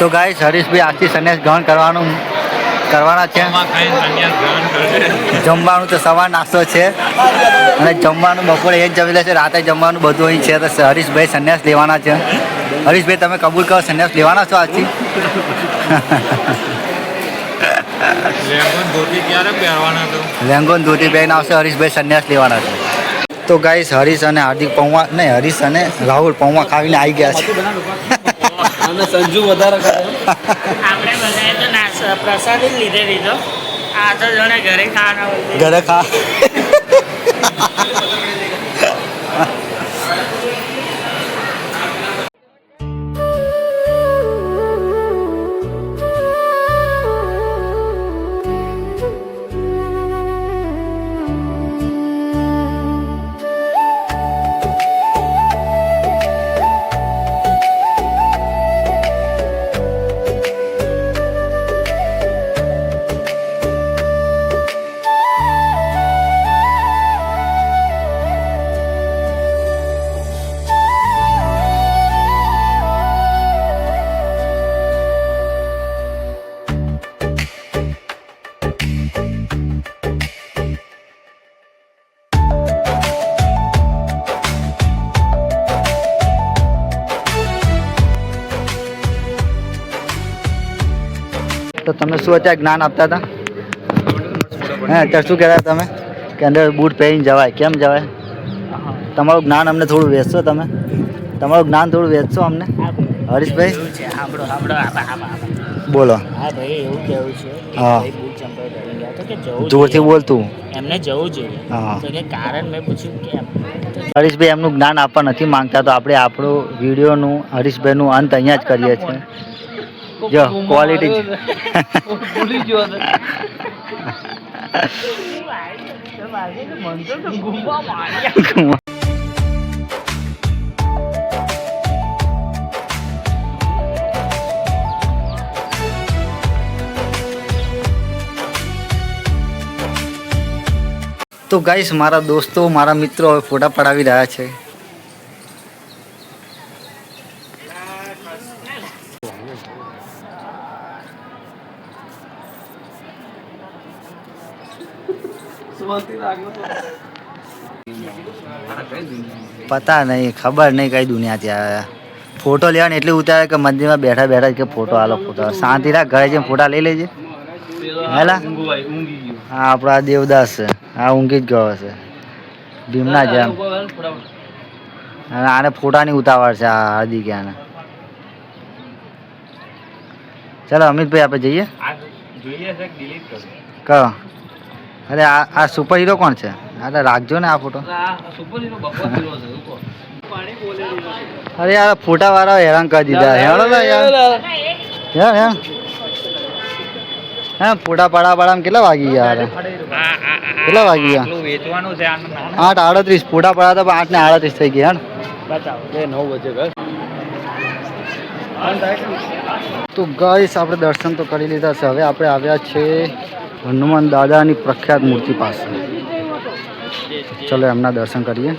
તો ગાઈસ હરીશભાઈ આજથી સંન્યાસ ગ્રહણ કરવાના છે. જમવાનું તો સવાર નાસ્તો છે અને જમવાનું બપોરે એ જ જમી લે છે, રાતે જમવાનું બધું અહીં છે. તો હરીશભાઈ સંન્યાસ લેવાના છે. હરીશભાઈ તમે કબૂલ કરો, સંન્યાસ લેવાના છો આજથી? લેંગો ધોતી પહેરીને આવશે હરીશભાઈ, સંન્યાસ લેવાના છે. તો ગાઈસ હરીશ અને હાર્દિક પૌવા નહીં, હરીશ અને રાહુલ પૌવા ખાવીને આવી ગયા છે. સંજુ વધારે આપણે બધાએ તો પ્રસાદ જ લીધો. આ તો જોને ઘરે ખાવાના ઘરે ખા. તો તમે શું અત્યારે જ્ઞાન આપતા હતા? હા, અત્યારે શું કહેતા તમે કે અંદર બૂટ પહેરીને જવાય? કેમ જવાય? તમારું જ્ઞાન અમને થોડું વેચશો તમે? તમારું જ્ઞાન થોડું વેચશો અમને હરીશભાઈ? બોલો. હા ભાઈ, એવું કેવું છે હા, બૂટ ચંપલ પહેરીને ગયા તો કે જવું જોરથી બોલતું. એમને જવું જોઈએ. હા, તો કે કારણ મેં પૂછ્યું કેમ? હરીશભાઈ એમનું જ્ઞાન આપવા નથી માંગતા, તો આપણે આપણું વિડીયોનું હરીશભાઈનું અંત અહીંયા જ કરીએ છીએ. જો ક્વોલિટી તો ગાઈસ મારા દોસ્તો, મારા મિત્રો હવે ફોટા પડાવી રહ્યા છે. પતા નહીં, ખબર નહીં કઈ દુનિયાથી આવ્યા. ફોટો લેવાને એટલી ઉતારે કે મંદિરમાં બેઠા બેઠા કે ફોટો આલો, ફોટો. શાંતિ રાખ, ઘરે જઈને ફોટા લઈ લેજે. હેલા હા, આપણા દેવદાસ છે. હા, ઊંઘી જ ગયો છે ભીમના જેમ. અને આને ફોટાની ઉતાવળ છે આ હાર્દિક આને. ચાલો અમિતભાઈ આપણે જઈએ. કહો. અરે આ સુપર હીરો કોણ છે? અરે રાખજો ને આ ફોટો. અરે યાર ફોટા વાળા હેરાન કરી દીધા. યાર હા, ફોટા પાડા કેટલા વાગી ગયા? કેટલા વાગી ગયા? 8:38. ફોટા પડાતા પણ 8:38 થઈ ગયા. તો ગાઈસ આપણે દર્શન તો કરી લીધા છે. હવે આપણે આવ્યા છે હનુમાન દાદાની પ્રખ્યાત મૂર્તિ પાસે. ચલો એમના દર્શન કરીએ.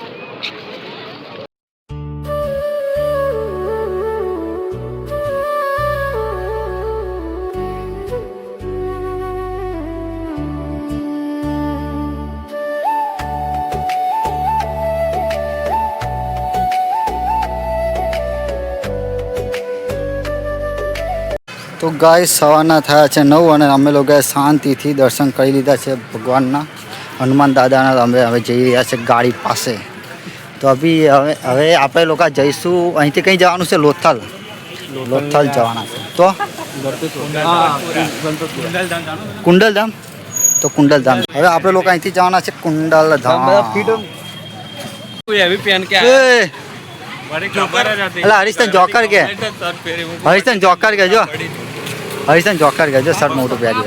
તો ગાઈસ સવારના થયા છે 9 અને અમે લોકોએ શાંતિથી દર્શન કરી લીધા છે ભગવાનના, હનુમાન દાદાના. અમે હવે જઈ રહ્યા છે ગાડી પાસે. તો હવે આપણે લોકો જઈશું. અહીંથી કંઈ જવાનું છે? લોથલ જવાના છે. તો કુંડલધામ. તો કુંડલધામ હવે આપણે લોકો અહીંથી જવાના છે કુંડલધામ. હરીશન જોકર કે જો હરીશન જોકર કે જો શર્ટ મોટું પહેર્યું.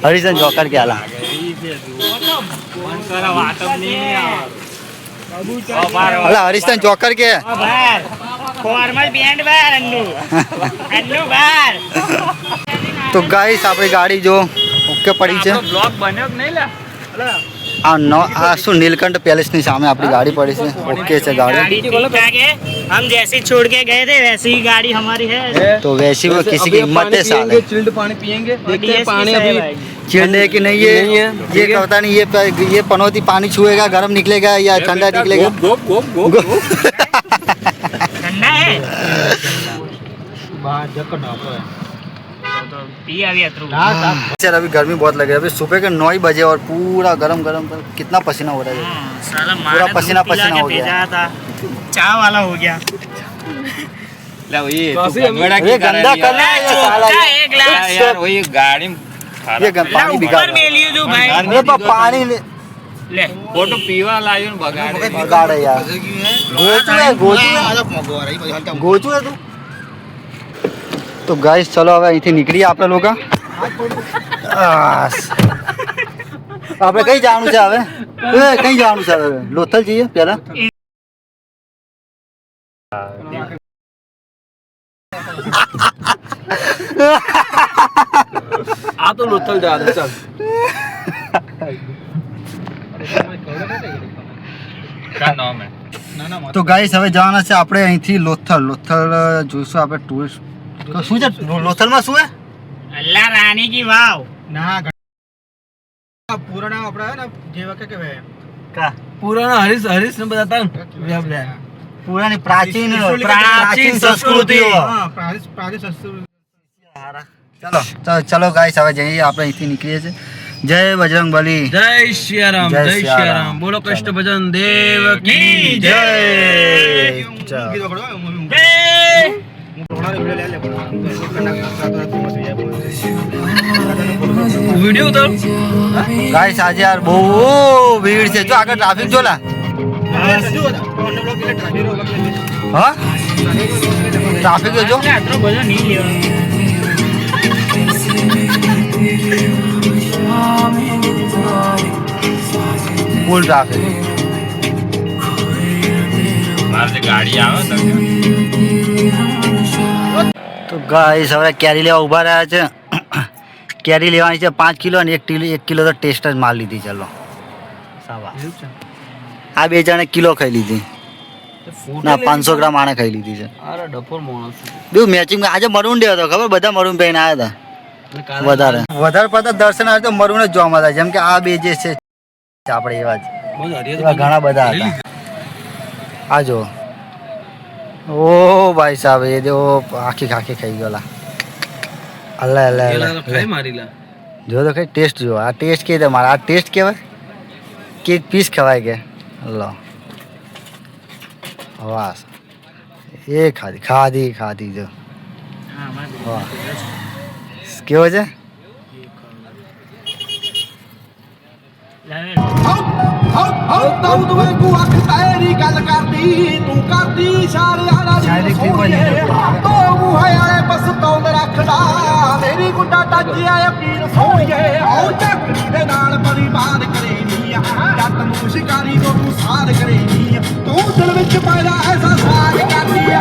હરીશન જોકર કે હાલા હરીશન જોકર કે તો ગાઈસ આપણી ગાડી જો ઓકે પડી છે. આ શું નીલકંઠ પેલેસની સામે આપણી ગાડી પડી છે. ઓકે છે ગાડી. हम जैसी छोड़ के गए थे वैसी ही गाड़ी हमारी है। तो वैसी वो किसी की हिम्मत है साले। चिल्ड पानी पियेंगे, देखते हैं पानी अभी चिल्ड है कि नहीं नहीं है है। ये पता नहीं, ये पनौती पानी छुएगा गर्म निकलेगा या ठंडा निकलेगा। गोप गोप गोप ठंडा है तो पी अभी अतरू। सर अभी गर्मी बहुत लग रही है, अभी सुबह के 9 बजे और पूरा गरम गरम कितना पसीना हो रहा है। साला पूरा पसीना पसीना हो गया। भेजा था चाय वाला हो गया। ये गंदा करना है ये साला, एक ग्लास यार वही गाड़ी में ये पानी बिगाड़ ऊपर में लियो जो भाई अरे पानी ले फोटो पीवा लायो ने बगाड़े बिगाड़ है यार। गोचू है तू। तो गाइस चलो હવે અહીંથી નીકળીએ આપણે લોકો। આપણે કઈ જવાનું છે હવે? કઈ જવાનું છે હવે? લોથલ જઈએ પહેલા। આ તો લોથલ જા દે ચાલ કા નામ હે તો ગાઈસ હવે જવાના છે આપણે અહીંથી લોથલ। લોથલ જોઈશું આપણે ટુરિસ્ટ શું છે લોથલમાં શું હે? अल्लाह रानी की वाव ના પૂરા નામ આપણા હે ને જે વખતે કે કા पुराना हरीश हरीश ने बताता પુરાની પ્રાચીન સંસ્કૃતિ। પ્રાચીન સંસ્કૃતિ। ચલો ચલો ગાઈસ હવે જઈએ આપણે અહીંથી નીકળીએ છીએ। જય બજરંગ બલી। जय सियाराम जय जय सियाराम। सियाराम बोलो कृष्ण भजन देव की जय। वीडियो उतार ગાઈસ આજે યાર બહુ ભીડ છે। જો આગળ ટ્રાફિક જોલા। હા ટ્રાફિક જો આટલો બધો નહીં લેવાનો। Full traffic. मार गाड़ी आवे તો ગાઈસ હવે કેરી લેવા ઊભા રહ્યા છે। કેરી લેવાની છે 5 કિલો અને 1 કિલો તો ટેસ્ટ જ માર લીધી। ચલો આ બે જણે કિલો ખાઈ લીધી ના 500 ગ્રામ આને ખાઈ લીધી છે। अरे डफोर माणस બેઉ મેચિંગ આજે મરૂન ડે હતો ખબર, બધા મરૂન પહેરીને આવ્યા હતા। વધારે પડતા દર્શન આવે તો મરૂન જ જોવા મળે, જેમ કે આ બે જે છે આપણે એવા જ એવા ઘણા બધા હતા। આ જો ઓ ભાઈ સાહેબ એ જો આખી ખાખી ખાઈ ગયેલા। અલ્લાહ અલ્લાહ खाई मारीला જો તો કઈ ટેસ્ટ જો આ ટેસ્ટ કે તમારે આ ટેસ્ટ કહેવાય કે એક પીસ ખવાય કે લો વાહ એ ખાધી જો વાહ કેવો છે ਮੇਰੀ ਗੁੱਡਾ ਟੱਜ ਆਇਆ ਪੀਰ ਸੋਹਣੀਏ ਆਉ ਚੱਕਰੀ ਦੇ ਨਾਲ ਬਰੀਬਾਦ ਕਰੇਨੀ ਜੱਟ ਨੂੰ ਸ਼ਿਕਾਰੀ ਤੋਂ ਤੂੰ ਸਾਧ ਕਰੇਨੀ ਤੂੰ ਦਿਲ ਵਿੱਚ ਪੈਦਾ ਐਸਾ ਸਾਧ ਕਰਦੀ ਆ